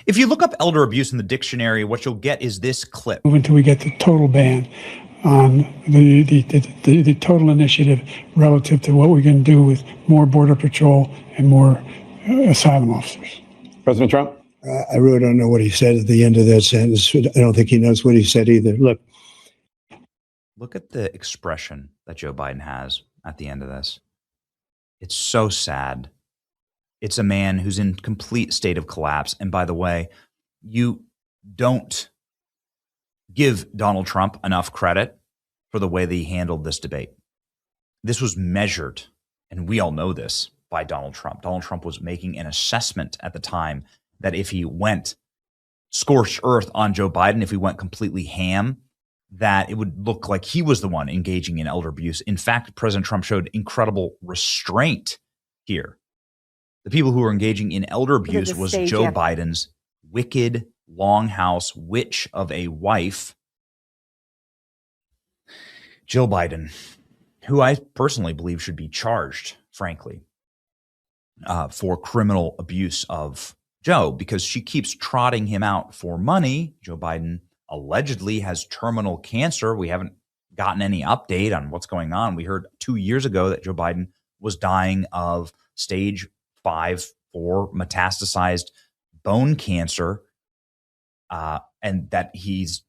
If you look up elder abuse in the dictionary, what you'll get is this clip. Until we get the total ban on the total initiative relative to what we can do with more Border Patrol and more asylum officers. President Trump? I really don't know what he said at the end of that sentence. I don't think he knows what he said either. Look at the expression that Joe Biden has at the end of this. It's so sad. It's a man who's in complete state of collapse. And by the way, you don't give Donald Trump enough credit for the way that he handled this debate. This was measured, and we all know this, by Donald Trump. Donald Trump was making an assessment at the time that if he went scorched earth on Joe Biden, if he went completely ham, that it would look like he was the one engaging in elder abuse. In fact, President Trump showed incredible restraint here. The people who were engaging in elder abuse was Joe Biden's wicked longhouse witch of a wife, Jill Biden, who I personally believe should be charged, frankly, for criminal abuse of Joe, because she keeps trotting him out for money. Joe Biden allegedly has terminal cancer. We haven't gotten any update on what's going on. We heard 2 years ago that Joe Biden was dying of stage 5 or metastasized bone cancer, and that he's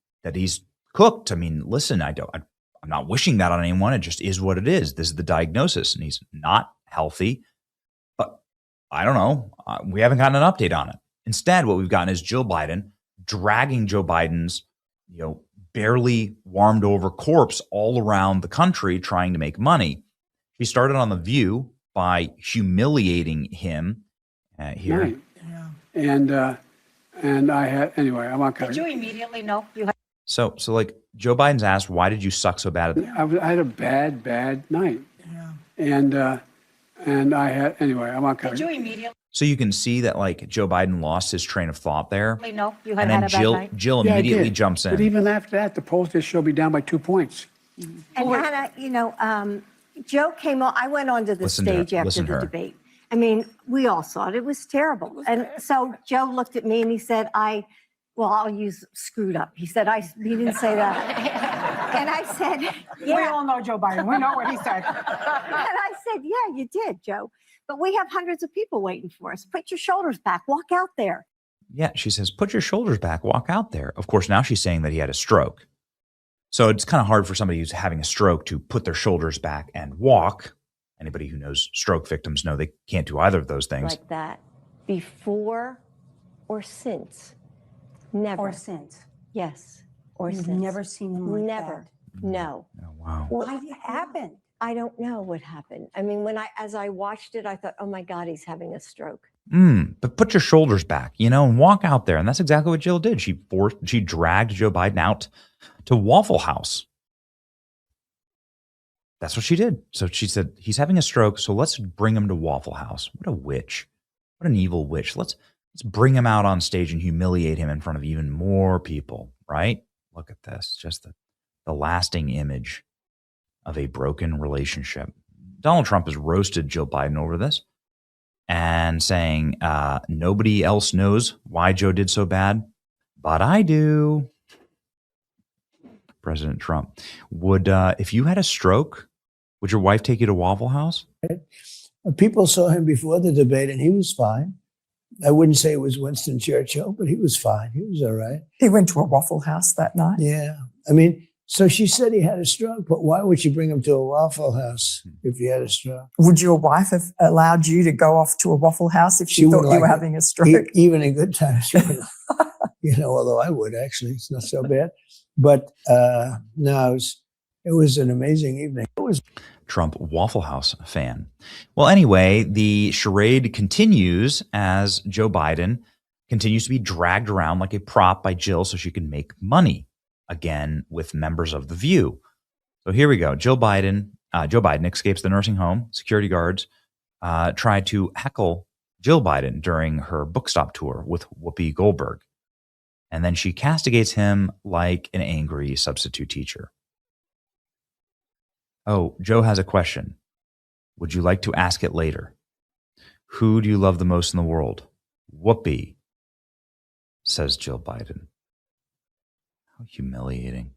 cooked. I mean, listen, I'm not wishing that on anyone. It just is what it is. This is the diagnosis, and he's not healthy. But I don't know. We haven't gotten an update on it. Instead, what we've gotten is Jill Biden dragging Joe Biden's, barely warmed over corpse all around the country trying to make money. She started on The View by humiliating him here. Right. Yeah. And I had, anyway, I'm not going to. Did you immediately know you had? So like Joe Biden's asked, why did you suck so bad? I had a bad night. Yeah. And I had, anyway, I'm not going Did to. you immediately So you can see that like Joe Biden lost his train of thought there. know you had And then had a bad night? Jill Yeah, I immediately did. jumps in. But even after that, the polls just showed me down by 2 points. And Hannah, Joe came on. I went onto the stage after the debate. I mean, we all saw it. It was terrible. And so Joe looked at me and he said, I'll use screwed up. He said, he didn't say that. And I said, yeah. We all know Joe Biden. We know what he said. And I said, yeah, you did, Joe. But we have hundreds of people waiting for us. Put your shoulders back. Walk out there. Yeah, she says, put your shoulders back, walk out there. Of course, now she's saying that he had a stroke. So it's kind of hard for somebody who's having a stroke to put their shoulders back and walk. Anybody who knows stroke victims know they can't do either of those things. Like that before or since? Never. Or since. Yes. Or You've since. never seen him like Never. that. No. Oh, wow. What happened? I don't know what happened. I mean, as I watched it, I thought, oh my God, he's having a stroke. But put your shoulders back, and walk out there. And that's exactly what Jill did. She dragged Joe Biden out to Waffle House. That's what she did. So she said, he's having a stroke, so let's bring him to Waffle House. What a witch. What an evil witch. Let's bring him out on stage and humiliate him in front of even more people, right? Look at this. Just the lasting image of a broken relationship. Donald Trump has roasted Jill Biden over this and saying nobody else knows why Joe did so bad, but I do. President Trump, if you had a stroke, would your wife take you to Waffle House? People saw him before the debate, and he was fine. I wouldn't say it was Winston Churchill, but he was fine. He was all right. He went to a Waffle House that night. Yeah. I mean, so she said he had a stroke, but why would she bring him to a Waffle House if he had a stroke? Would your wife have allowed you to go off to a Waffle House if she thought you were having a stroke? Even in good times, although I would actually. It's not so bad. But no, it was an amazing evening. It was Trump Waffle House fan. Well, anyway, the charade continues as Joe Biden continues to be dragged around like a prop by Jill so she can make money again with members of The View. So here we go. Joe Biden escapes the nursing home. Security guards tried to heckle Jill Biden during her book stop tour with Whoopi Goldberg. And then she castigates him like an angry substitute teacher. Oh, Joe has a question. Would you like to ask it later? Who do you love the most in the world? Whoopi says Jill Biden. How humiliating.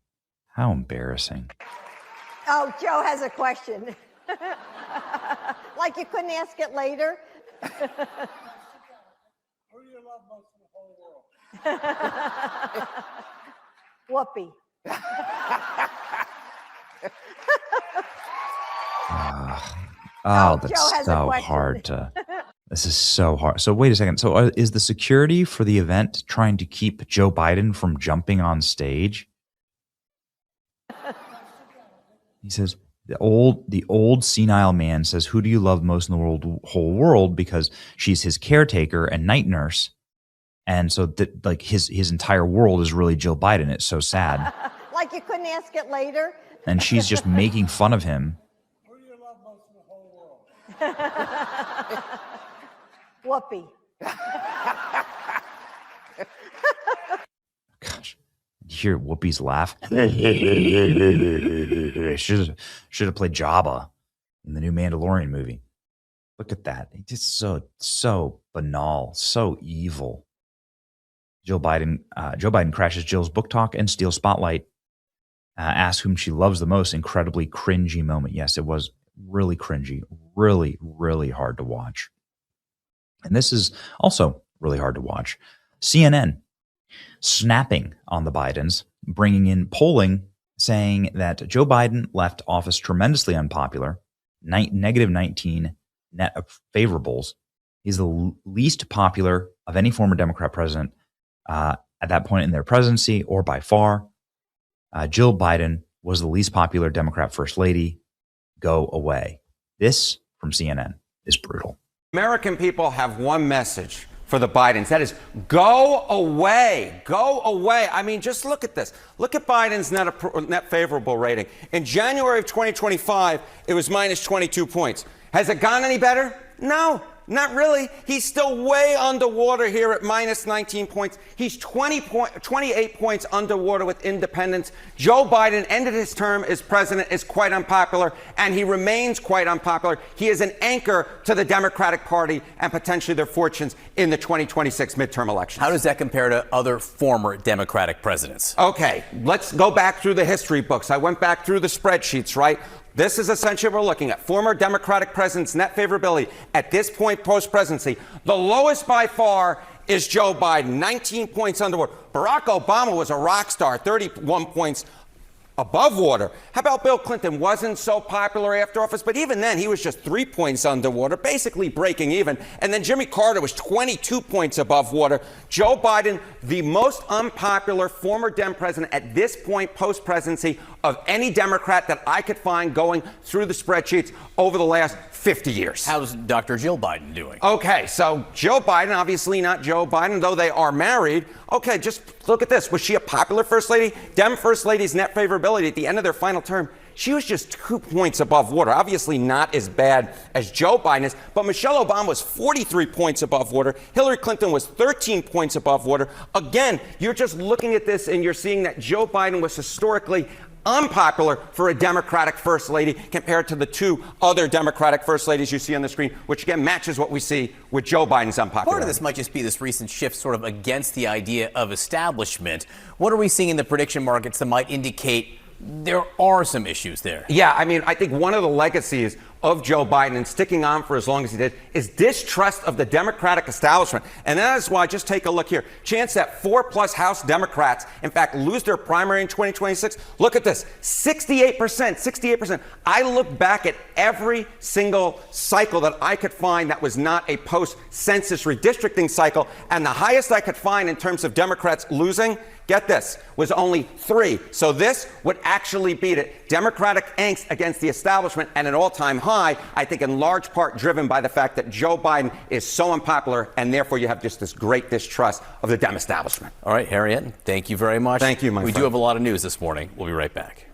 How embarrassing. Oh, Joe has a question. Like you couldn't ask it later? Who do you love most in the whole world? Whoopi. Oh, Joe that's has a so question. hard to. This is so hard. So wait a second. So is the security for the event trying to keep Joe Biden from jumping on stage? He says the old senile man says, "Who do you love most in the whole world?" Because she's his caretaker and night nurse, and so that like his entire world is really Jill Biden. It's so sad. Like you couldn't ask it later? And she's just making fun of him. Who do you love most in the whole world? Whoopi. Gosh, you hear Whoopi's laugh. Should have played Jabba in the new Mandalorian movie. Look at that. It's just so banal, so evil. Joe Biden crashes Jill's book talk and steals spotlight. Asks whom she loves the most. Incredibly cringy moment. Yes, it was really cringy. Really, really hard to watch. And this is also really hard to watch. CNN snapping on the Bidens, bringing in polling saying that Joe Biden left office tremendously unpopular, negative 19 net favorables. He's the least popular of any former Democrat president at that point in their presidency, or by far. Jill Biden was the least popular Democrat first lady. Go away. This from CNN is brutal. American people have one message for the Bidens. That is, go away. Go away. I mean, just look at this. Look at Biden's net favorable rating. In January of 2025, it was minus 22 points. Has it gone any better? No. Not really. He's still way underwater here at minus 19 points. He's 28 points underwater with independents. Joe Biden ended his term as president, is quite unpopular, and he remains quite unpopular. He is an anchor to the Democratic Party and potentially their fortunes in the 2026 midterm elections. How does that compare to other former Democratic presidents? Okay, let's go back through the history books. I went back through the spreadsheets, right? This is essentially what we're looking at. Former Democratic presidents' net favorability at this point post-presidency. The lowest by far is Joe Biden, 19 points underwater. Barack Obama was a rock star, 31 points above water. How about Bill Clinton? Wasn't so popular after office, but even then he was just 3 points underwater, basically breaking even. And then Jimmy Carter was 22 points above water. Joe Biden, the most unpopular former Dem president at this point post-presidency of any Democrat that I could find going through the spreadsheets over the last 50 years. How's Dr. Jill Biden doing? Okay, so Joe Biden, obviously not Joe Biden, though they are married. Okay, just look at this. Was she a popular first lady? Dem first lady's net favorability at the end of their final term, she was just 2 points above water. Obviously not as bad as Joe Biden is, but Michelle Obama was 43 points above water. Hillary Clinton was 13 points above water. Again, you're just looking at this and you're seeing that Joe Biden was historically unpopular for a Democratic first lady compared to the two other Democratic first ladies you see on the screen, which again matches what we see with Joe Biden's unpopularity. Part of this might just be this recent shift sort of against the idea of establishment. What are we seeing in the prediction markets that might indicate there are some issues there? Yeah, I mean, I think one of the legacies of Joe Biden and sticking on for as long as he did is distrust of the Democratic establishment. And that is why, just take a look here. Chance that 4+ House Democrats, in fact, lose their primary in 2026. Look at this, 68%. I look back at every single cycle that I could find that was not a post-census redistricting cycle. And the highest I could find in terms of Democrats losing, get this, was only 3. So this would actually beat it. Democratic angst against the establishment at an all-time high, I think in large part driven by the fact that Joe Biden is so unpopular, and therefore you have just this great distrust of the Dem establishment. All right, Harriet, thank you very much. Thank you, my friend. We do have a lot of news this morning. We'll be right back.